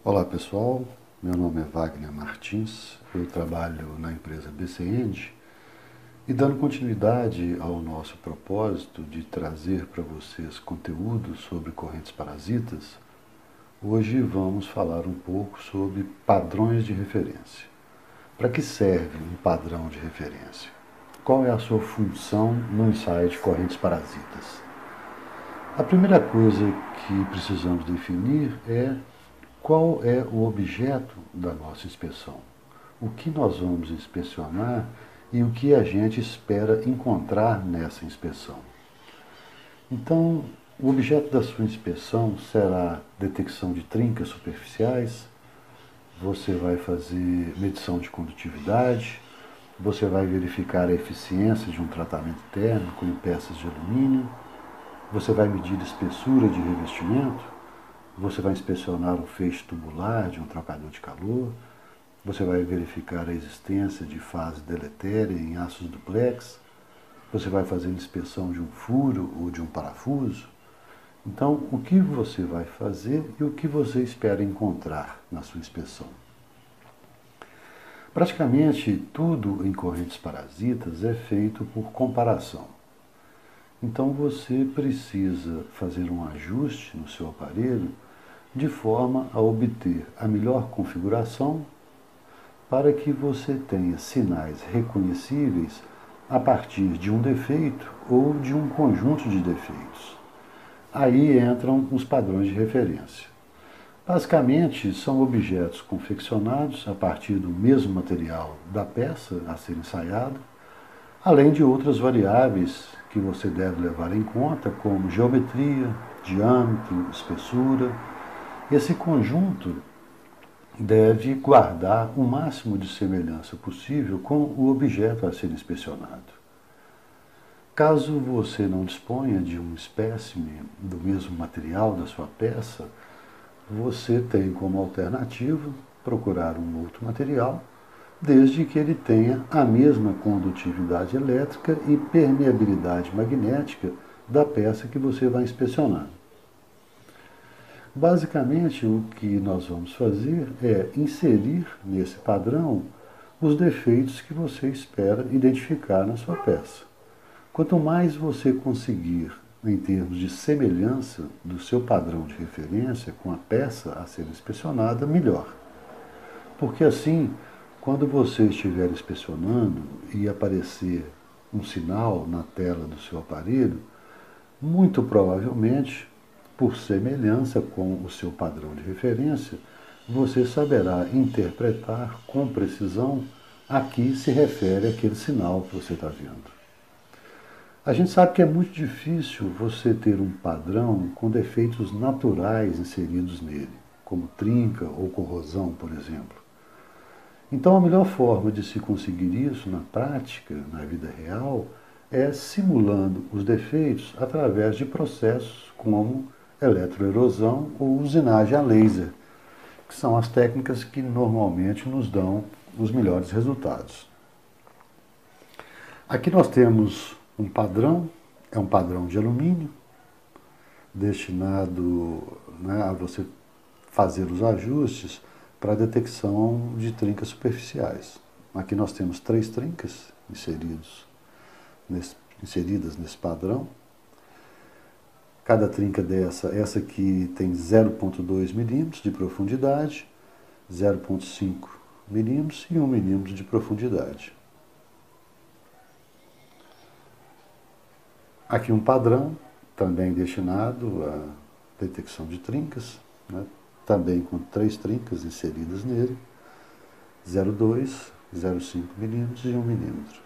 Olá pessoal, meu nome é Wagner Martins, eu trabalho na empresa BC-End e dando continuidade ao nosso propósito de trazer para vocês conteúdo sobre correntes parasitas, hoje vamos falar um pouco sobre padrões de referência. Para que serve um padrão de referência? Qual é a sua função no ensaio de correntes parasitas? A primeira coisa que precisamos definir é qual é o objeto da nossa inspeção, o que nós vamos inspecionar e o que a gente espera encontrar nessa inspeção. Então, o objeto da sua inspeção será detecção de trincas superficiais, você vai fazer medição de condutividade, você vai verificar a eficiência de um tratamento térmico em peças de alumínio, você vai medir a espessura de revestimento, você vai inspecionar o feixe tubular de um trocador de calor, você vai verificar a existência de fase deletéria em aços duplex, você vai fazer a inspeção de um furo ou de um parafuso. Então, o que você vai fazer e o que você espera encontrar na sua inspeção? Praticamente tudo em correntes parasitas é feito por comparação. Então você precisa fazer um ajuste no seu aparelho de forma a obter a melhor configuração para que você tenha sinais reconhecíveis a partir de um defeito ou de um conjunto de defeitos. Aí entram os padrões de referência. Basicamente, são objetos confeccionados a partir do mesmo material da peça a ser ensaiada, além de outras variáveis que você deve levar em conta, como geometria, diâmetro, espessura. Esse conjunto deve guardar o máximo de semelhança possível com o objeto a ser inspecionado. Caso você não disponha de um espécime do mesmo material da sua peça, você tem como alternativa procurar um outro material, desde que ele tenha a mesma condutividade elétrica e permeabilidade magnética da peça que você vai inspecionar. Basicamente, o que nós vamos fazer é inserir nesse padrão os defeitos que você espera identificar na sua peça. Quanto mais você conseguir, em termos de semelhança do seu padrão de referência com a peça a ser inspecionada, melhor. Porque assim, quando você estiver inspecionando e aparecer um sinal na tela do seu aparelho, muito provavelmente, por semelhança com o seu padrão de referência, você saberá interpretar com precisão a que se refere aquele sinal que você está vendo. A gente sabe que é muito difícil você ter um padrão com defeitos naturais inseridos nele, como trinca ou corrosão, por exemplo. Então, a melhor forma de se conseguir isso na prática, na vida real, é simulando os defeitos através de processos como eletroerosão ou usinagem a laser, que são as técnicas que normalmente nos dão os melhores resultados. Aqui nós temos um padrão, é um padrão de alumínio, destinado a você fazer os ajustes para a detecção de trincas superficiais. Aqui nós temos 3 trincas inseridas nesse padrão. Cada trinca essa aqui tem 0,2 milímetros de profundidade, 0,5 milímetros e 1 milímetro de profundidade. Aqui um padrão, também destinado à detecção de trincas, também com 3 trincas inseridas nele, 0,2, 0,5 milímetros e 1 milímetro.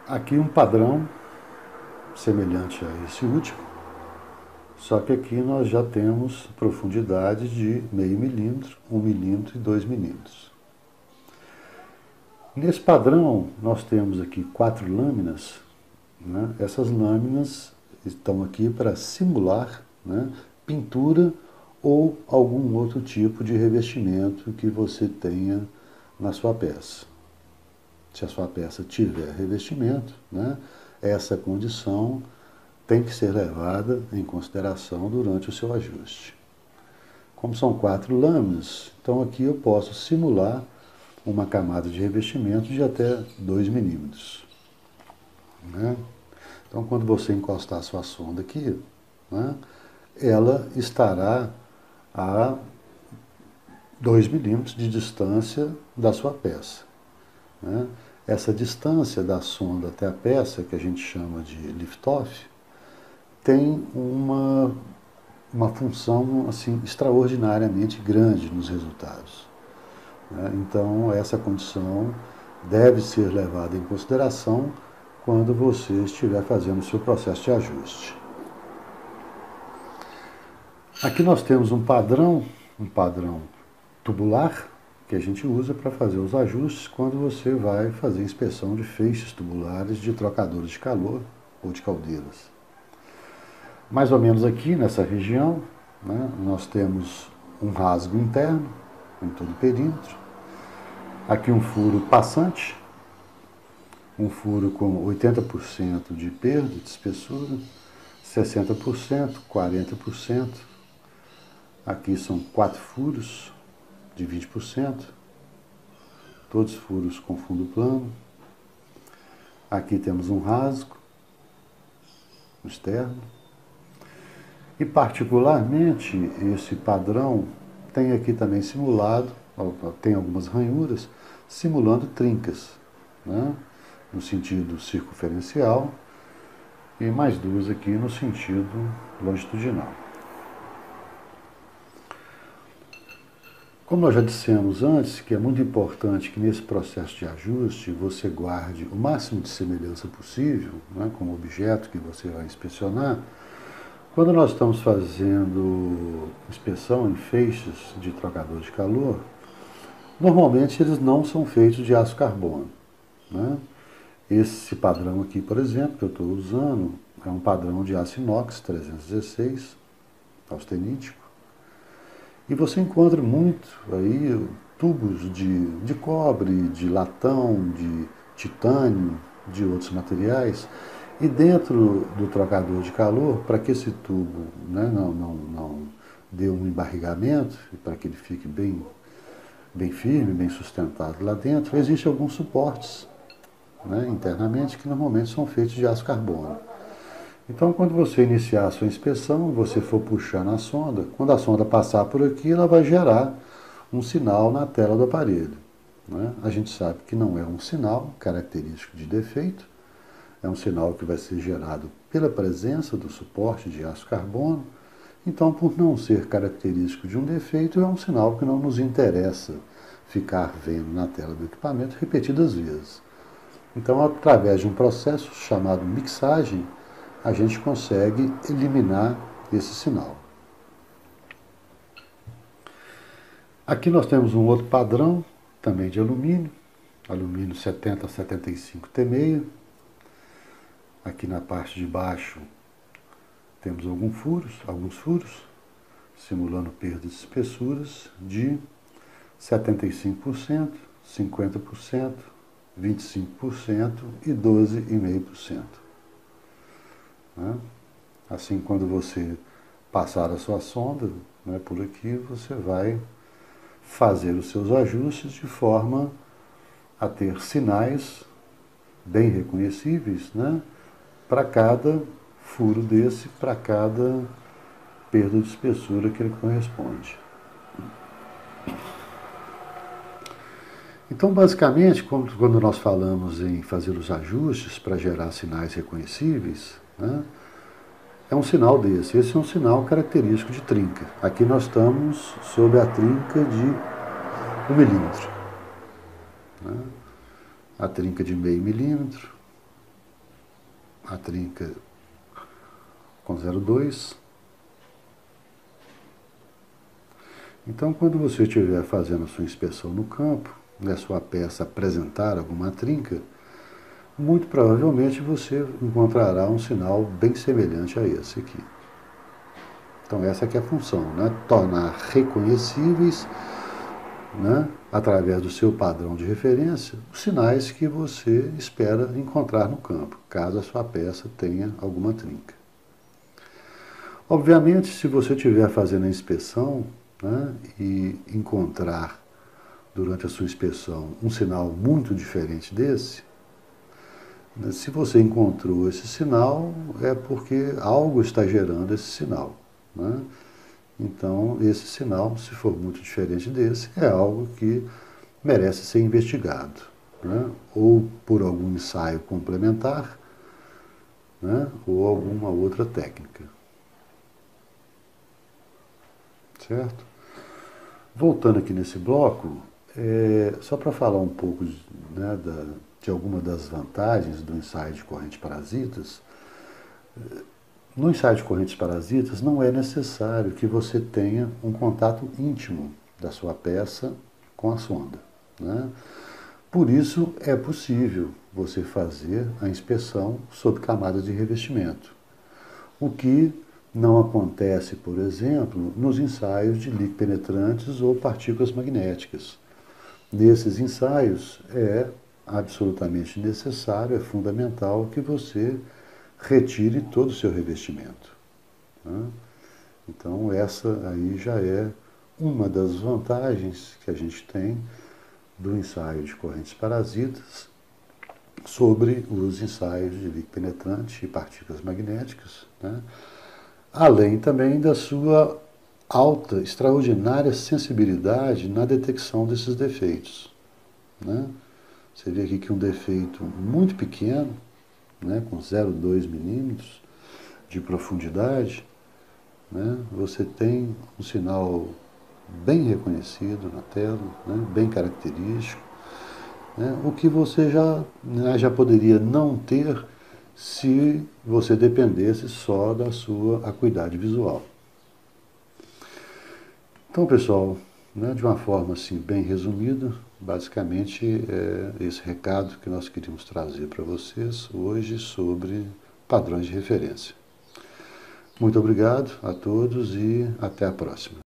Aqui um padrão semelhante a esse último, só que aqui nós já temos profundidade de meio milímetro, 1 milímetro e 2 milímetros. Nesse padrão nós temos aqui 4 lâminas, Essas lâminas estão aqui para simular pintura ou algum outro tipo de revestimento que você tenha na sua peça. se a sua peça tiver revestimento, né, essa condição tem que ser levada em consideração durante o seu ajuste. Como são 4 lâminas, então aqui eu posso simular uma camada de revestimento de até 2 milímetros. Né? Então, quando você encostar a sua sonda aqui, né, ela estará a 2 milímetros de distância da sua peça. Né? Essa distância da sonda até a peça, que a gente chama de lift-off, tem uma função assim, extraordinariamente grande nos resultados. Né? Então, essa condição deve ser levada em consideração quando você estiver fazendo o seu processo de ajuste. Aqui nós temos um padrão tubular, que a gente usa para fazer os ajustes quando você vai fazer inspeção de feixes tubulares de trocadores de calor ou de caldeiras. Mais ou menos aqui nessa região, né, nós temos um rasgo interno em todo o perímetro. Aqui um furo passante, um furo com 80% de perda de espessura, 60%, 40%. Aqui são 4 furos de 20%, todos furos com fundo plano. Aqui temos um rasgo externo. E particularmente esse padrão tem aqui também simulado, tem algumas ranhuras, simulando trincas, né? No sentido circunferencial e mais 2 aqui no sentido longitudinal. Como nós já dissemos antes, que é muito importante que nesse processo de ajuste você guarde o máximo de semelhança possível, né, com o objeto que você vai inspecionar. Quando nós estamos fazendo inspeção em feixes de trocador de calor, normalmente eles não são feitos de aço carbono. Né? Esse padrão aqui, por exemplo, que eu estou usando, é um padrão de aço inox 316, austenítico. E você encontra muito aí tubos de cobre, de latão, de titânio, de outros materiais. E dentro do trocador de calor, para que esse tubo, né, não dê um embarrigamento, e para que ele fique bem firme, bem sustentado lá dentro, existem alguns suportes, né, internamente, que normalmente são feitos de aço carbono. Então, quando você iniciar a sua inspeção, você for puxar na sonda, quando a sonda passar por aqui, ela vai gerar um sinal na tela do aparelho. Né? A gente sabe que não é um sinal característico de defeito, é um sinal que vai ser gerado pela presença do suporte de aço carbono. Então, por não ser característico de um defeito, é um sinal que não nos interessa ficar vendo na tela do equipamento repetidas vezes. Então, através de um processo chamado mixagem, a gente consegue eliminar esse sinal. Aqui nós temos um outro padrão, também de alumínio 7075 T6. Aqui na parte de baixo temos alguns furos, simulando perdas de espessuras de 75%, 50%, 25% e 12,5%. Assim, quando você passar a sua sonda, né, por aqui, você vai fazer os seus ajustes de forma a ter sinais bem reconhecíveis, né, para cada furo desse, para cada perda de espessura que ele corresponde. Então, basicamente, quando nós falamos em fazer os ajustes para gerar sinais reconhecíveis, né, é um sinal desse. Esse é um sinal característico de trinca. Aqui nós estamos sob a trinca de 1 milímetro. Né, a trinca de meio milímetro, a trinca com 0,2. Então, quando você estiver fazendo a sua inspeção no campo, e a sua peça apresentar alguma trinca, muito provavelmente você encontrará um sinal bem semelhante a esse aqui. Então essa aqui é a função, né? Tornar reconhecíveis, né, através do seu padrão de referência, os sinais que você espera encontrar no campo, caso a sua peça tenha alguma trinca. Obviamente, se você estiver fazendo a inspeção, né, e encontrar durante a sua inspeção um sinal muito diferente desse, se você encontrou esse sinal, é porque algo está gerando esse sinal, né? Então, esse sinal, se for muito diferente desse, é algo que merece ser investigado, né? Ou por algum ensaio complementar, né? Ou alguma outra técnica. Certo? Voltando aqui nesse bloco, só para falar um pouco, né, de alguma das vantagens do ensaio de correntes parasitas, no ensaio de correntes parasitas não é necessário que você tenha um contato íntimo da sua peça com a sonda, né? Por isso é possível você fazer a inspeção sob camadas de revestimento, o que não acontece, por exemplo, nos ensaios de líquido penetrantes ou partículas magnéticas. Nesses ensaios é absolutamente necessário, é fundamental que você retire todo o seu revestimento, né? Então essa aí já é uma das vantagens que a gente tem do ensaio de correntes parasitas sobre os ensaios de líquido penetrante e partículas magnéticas, né? Além também da sua alta, extraordinária sensibilidade na detecção desses defeitos, né? Você vê aqui que um defeito muito pequeno, né, com 0,2 milímetros de profundidade, né, você tem um sinal bem reconhecido na tela, né, bem característico, né, o que você já poderia não ter se você dependesse só da sua acuidade visual. Então, pessoal, né, de uma forma assim bem resumida, basicamente é esse recado que nós queríamos trazer para vocês hoje sobre padrões de referência. Muito obrigado a todos e até a próxima.